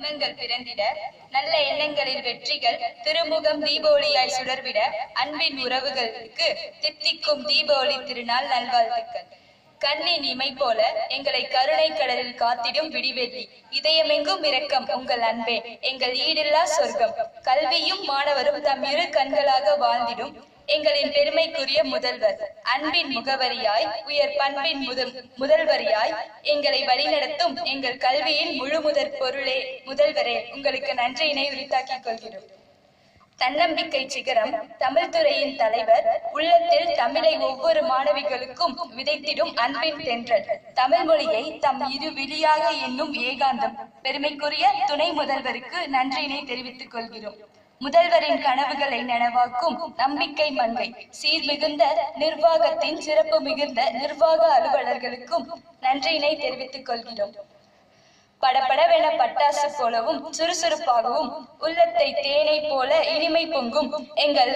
இன்பங்கள் பிறந்திட, நல்ல எண்ணங்களில் வெற்றிகள் திருமுகம் தீபாவளியாய் சுடர்விட, அன்பின் உறவுகளுக்கு தித்திக்கும் தீபாவளி திருநாள் நல்வாழ்த்துக்கள். கண்ணின் இமை போல எங்களை கருணை கடலில் காத்திடும் விடிவெள்ளி, இதயமெங்கும் இரக்கம் உங்கள் அன்பே எங்கள் ஈடில்லா சொர்க்கம். கல்வியும் மாணவரும் தம் இரு கண்களாக வாழ்ந்திடும் எங்களின் பெருமைக்குரிய முதல்வர். அன்பின் முகவரியாய் உயர் பண்பின் முதல்வரியாய் எங்களை வழிநடத்தும் எங்கள் கல்வியின் முழு முதற் பொருளே முதல்வரே, உங்களுக்கு நன்றியினை உரித்தாக்கிக் கொள்கிறோம். தன்னம்பிக்கை சிகரம் தமிழ் துறையின் தலைவர், உள்ளத்தில் தமிழை ஒவ்வொரு மாணவிகளுக்கும் விதைத்திடும் அன்பின் தென்றல், தமிழ் மொழியை தம் இரு விழியாக எண்ணும் ஏகாந்தம், பெருமைக்குரிய துணை முதல்வருக்கு நன்றியினை தெரிவித்துக் கொள்கிறோம். முதல்வரின் கனவுகளை நனவாக்கும் நம்பிக்கை மங்கை, சீர் மிகுந்த நிர்வாகத்தின் சிறப்பு மிகுந்த நிர்வாக அலுவலர்களுக்கும் நன்றியினை தெரிவித்துக் கொள்கிறோம். படபடவென பட்டாசு போலவும் சுறுசுறுப்பாகவும் உள்ளத்தை தேனை போல இனிமை பொங்கும் எங்கள்